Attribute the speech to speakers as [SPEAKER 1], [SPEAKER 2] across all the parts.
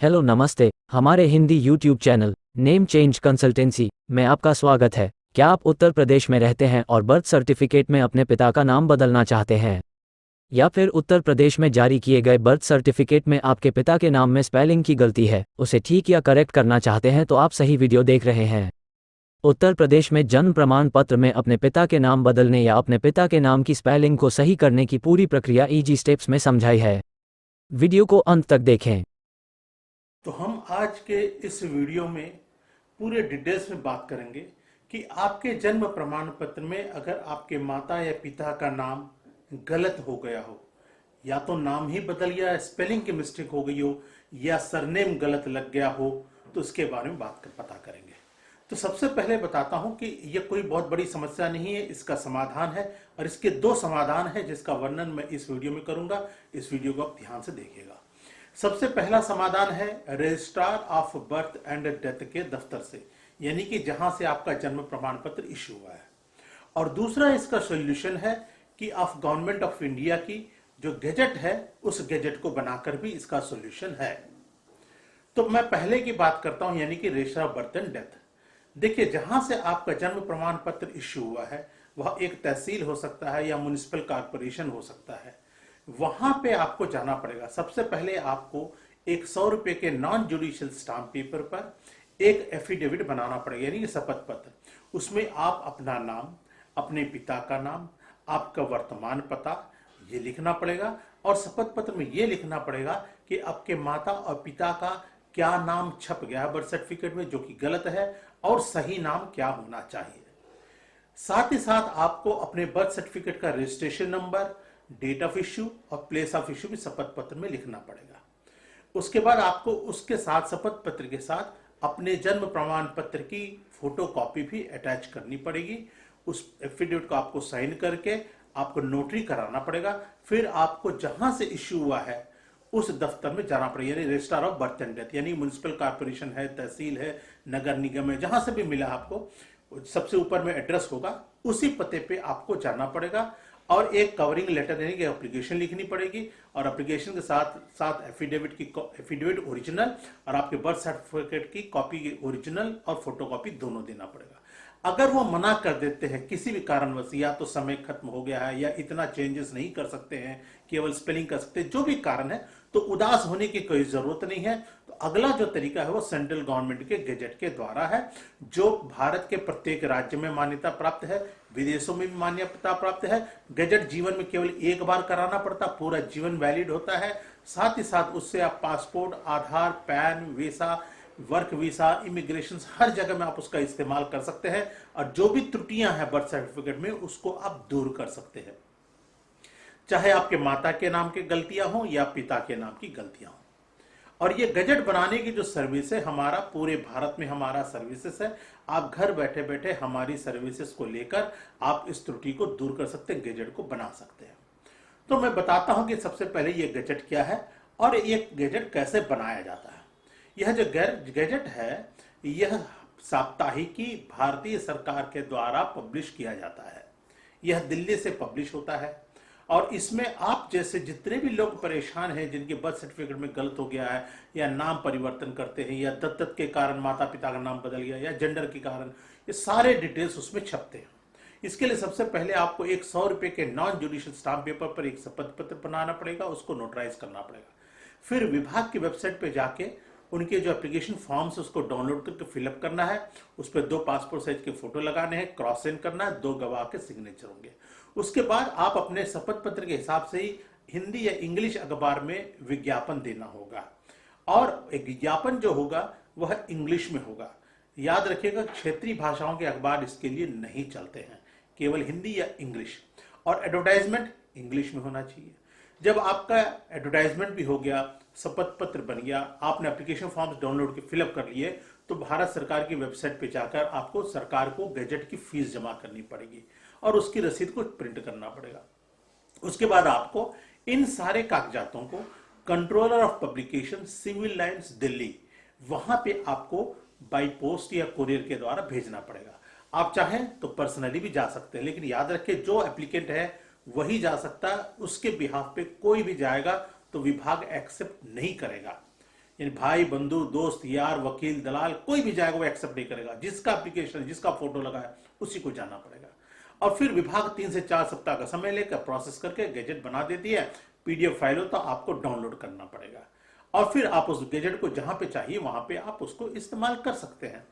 [SPEAKER 1] Hello नमस्ते, हमारे Hindi YouTube channel name change consultancy में आपका स्वागत है। क्या आप उत्तर प्रदेश में रहते हैं और बर्थ सर्टिफिकेट में अपने पिता का नाम बदलना चाहते हैं? या फिर उत्तर प्रदेश में जारी किए गए बर्थ सर्टिफिकेट में आपके पिता के नाम में स्पेलिंग की गलती है, उसे ठीक या करेक्ट करना चाहते हैं? तो आप सही वीडियो देख रहे हैं। उत्तर प्रदेश में जन्म प्रमाण पत्र में अपने पिता के नाम बदलने या अपने पिता के नाम की स्पेलिंग को सही करने की पूरी प्रक्रिया इजी स्टेप्स में समझाई है। वीडियो को अंत तक देखें।
[SPEAKER 2] तो हम आज के इस वीडियो में पूरे डिटेल्स में बात करेंगे कि आपके जन्म प्रमाण पत्र में अगर आपके माता या पिता का नाम गलत हो गया हो, या तो नाम ही बदल गया, स्पेलिंग की मिस्टेक हो गई हो, या सरनेम गलत लग गया हो, तो इसके बारे में पता करेंगे। तो सबसे पहले बताता हूं कि यह कोई बहुत बड़ी समस्या नहीं है, इसका समाधान है और इसके दो समाधान है जिसका वर्णन मैं इस वीडियो में करूंगा। इस वीडियो को आप ध्यान से देखिएगा। सबसे पहला समाधान है registrar of birth and death के दफ्तर से, यानी कि जहां से आपका जन्म प्रमाण पत्र इश्यू हुआ है। और दूसरा इसका सॉल्यूशन है कि ऑफ गवर्नमेंट ऑफ इंडिया की जो गैजेट है, उस गैजेट को बनाकर भी इसका सॉल्यूशन है। तो मैं पहले की बात करता हूं, यानी कि registrar of birth and death. देखिए, जहां से आपका जन्म प्रमाण पत्र इश्यू हुआ है वह एक तहसील हो सकता है या म्युनिसिपल कॉर्पोरेशन हो सकता है। वहां पे आपको जाना पड़ेगा। सबसे पहले आपको एक 100 रुपए के नॉन जुडिशियल स्टाम्प पेपर पर एक एफिडेविट बनाना पड़ेगा, यानी कि शपथ पत्र। उसमें आप अपना नाम, अपने पिता का नाम, आपका वर्तमान पता ये लिखना पड़ेगा और शपथ पत्र में ये लिखना पड़ेगा कि आपके माता और पिता का क्या नाम छप गया बर्थ सर्टिफिकेट में, जो कि गलत है, और सही नाम क्या होना चाहिए। साथ ही साथ आपको अपने बर्थ सर्टिफिकेट का registration number, date of issue और प्लेस ऑफ इश्यू भी शपथ पत्र में लिखना पड़ेगा। उसके बाद आपको उसके साथ शपथ पत्र के साथ अपने जन्म प्रमाण पत्र की फोटो कॉपी भी अटैच करनी पड़ेगी। उस एफिडेविट को आपको साइन करके आपको नोटरी कराना पड़ेगा। फिर आपको जहां से इश्यू हुआ है उस दफ्तर में जाना पड़ेगा, यानी registrar of birth and death, यानी म्युनिसिपल कॉर्पोरेशन है, तहसील है, नगर निगम है, जहां से भी मिला आपको सबसे ऊपर में एड्रेस होगा, उसी पते पे आपको जाना पड़ेगा और एक कवरिंग लेटर यानी कि एप्लीकेशन लिखनी पड़ेगी। और एप्लीकेशन के साथ साथ एफिडेविट ओरिजिनल और आपके बर्थ सर्टिफिकेट की कॉपी ओरिजिनल और फोटोकॉपी दोनों देना पड़ेगा। अगर वो मना कर देते हैं किसी भी कारणवश, या तो समय खत्म हो गया है, या इतना चेंजेस नहीं कर सकते हैं, केवल स्पेलिंग कर सकते हैं, जो भी कारण है, तो उदास होने की कोई जरूरत नहीं है। तो अगला जो तरीका है वो सेंट्रल गवर्नमेंट के गैजेट के द्वारा है, जो भारत के प्रत्येक राज्य में मान्यता प्राप्त है, विदेशों में भी मान्यता प्राप्त है। गैजेट जीवन में केवल एक बार कराना पड़ता, पूरा जीवन वैलिड होता है। साथ ही साथ उससे आप passport, Aadhaar, PAN, visa, work visa, immigration, हर जगह में आप उसका इस्तेमाल कर सकते हैं और जो भी त्रुटियां हैं बर्थ सर्टिफिकेट में उसको आप दूर कर सकते हैं, चाहे आपके माता के नाम की गलतियां हो या पिता के नाम की गलतियां हो। और ये गैजेट बनाने की जो सर्विस है, हमारा पूरे भारत में हमारा सर्विसेज है। आप घर बैठे बैठे हमारी सर्विसेज को लेकर आप इस त्रुटि को दूर कर सकते हैं, गैजेट को बना सकते हैं। तो मैं बताता हूं कि सबसे पहले ये गैजेट क्या है और ये गैजेट कैसे बनाया जाता है। यह जो गैजेट है, यह साप्ताहिकी भारतीय सरकार के द्वारा पब्लिश किया जाता है। यह दिल्ली से पब्लिश होता है और इसमें आप जैसे जितने भी लोग परेशान हैं, जिनके बर्थ सर्टिफिकेट में गलत हो गया है, या नाम परिवर्तन करते हैं, या दत्तक के कारण माता पिता का नाम बदल गया, या जेंडर के कारण, ये सारे डिटेल्स उसमें छपते हैं। इसके लिए सबसे पहले आपको एक 100 रुपए के नॉन जुडिशियल स्टाम्प पेपर पर एक शपथ पत्र बनाना पड़ेगा, उसको नोटराइज करना पड़ेगा। फिर विभाग की वेबसाइट पे जाके उनके जो एप्लीकेशन फॉर्म्स उसको डाउनलोड करके फिलअप करना है। उस पर 2 पासपोर्ट साइज के फोटो लगाने हैं, क्रॉस सेंड करना है, 2 गवाह के सिग्नेचर होंगे। उसके बाद आप अपने शपथ पत्र के हिसाब से ही हिंदी या इंग्लिश अखबार में विज्ञापन देना होगा, और एक विज्ञापन जो होगा वह इंग्लिश में होगा। याद रखिएगा, क्षेत्रीय भाषाओं के अखबार इसके लिए नहीं चलते हैं, केवल हिंदी या इंग्लिश। और एडवर्टाइजमेंट इंग्लिश में होना चाहिए। जब आपका एडवर्टाइजमेंट भी हो गया, शपथ पत्र बन गया, आपने एप्लीकेशन फॉर्म्स डाउनलोड के फिलअप कर लिए, तो भारत सरकार की वेबसाइट पे जाकर आपको सरकार को गैजेट की फीस जमा करनी पड़ेगी और उसकी रसीद को प्रिंट करना पड़ेगा। उसके बाद आपको इन सारे कागजातों को controller of publication, civil lines, Delhi, वहां पे आपको बाई पोस्ट या कुरियर के द्वारा भेजना पड़ेगा। आप चाहें तो पर्सनली भी जा सकते हैं, लेकिन याद रखें जो एप्लीकेंट है वही जा सकता है, उसके बिहाफ पे कोई भी जाएगा तो विभाग एक्सेप्ट नहीं करेगा। यानी भाई, बंधु, दोस्त, यार, वकील, दलाल, कोई भी जाएगा वो एक्सेप्ट नहीं करेगा। जिसका एप्लीकेशन, जिसका फोटो लगा है उसी को जाना पड़ेगा। और फिर विभाग 3 से 4 सप्ताह का समय लेकर प्रोसेस करके गैजेट बना देती है। पीडीएफ फाइल हो तो आपको डाउनलोड करना पड़ेगा और फिर आप उस गैजेट को जहां पे चाहिए वहां पे आप उसको इस्तेमाल कर सकते हैं।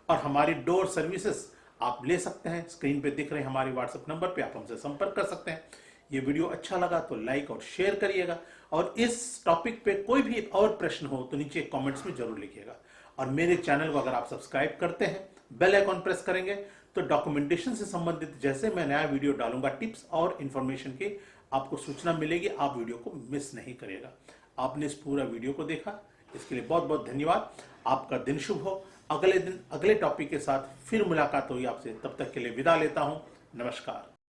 [SPEAKER 2] और हमारी डोर सर्विसेज आप ले सकते हैं। स्क्रीन पे दिख रहे हमारे व्हाट्सएप नंबर पे आप हमसे संपर्क कर सकते हैं। ये वीडियो अच्छा लगा तो लाइक और शेयर करिएगा और इस टॉपिक पे कोई भी और प्रश्न हो तो नीचे कमेंट्स में जरूर लिखिएगा। और मेरे चैनल को अगर आप सब्सक्राइब करते हैं, बेल आइकॉन प्रेस करेंगे तो डॉक्यूमेंटेशन से संबंधित जैसे मैं नया वीडियो डालूंगा, टिप्स और इंफॉर्मेशन की आपको सूचना मिलेगी। आप वीडियो को मिस नहीं करिएगा। आपने इस पूरा वीडियो को देखा, इसके लिए बहुत बहुत धन्यवाद। आपका दिन शुभ हो। अगले दिन अगले टॉपिक के साथ फिर मुलाकात होगी आपसे। तब तक के लिए विदा लेता हूं। नमस्कार।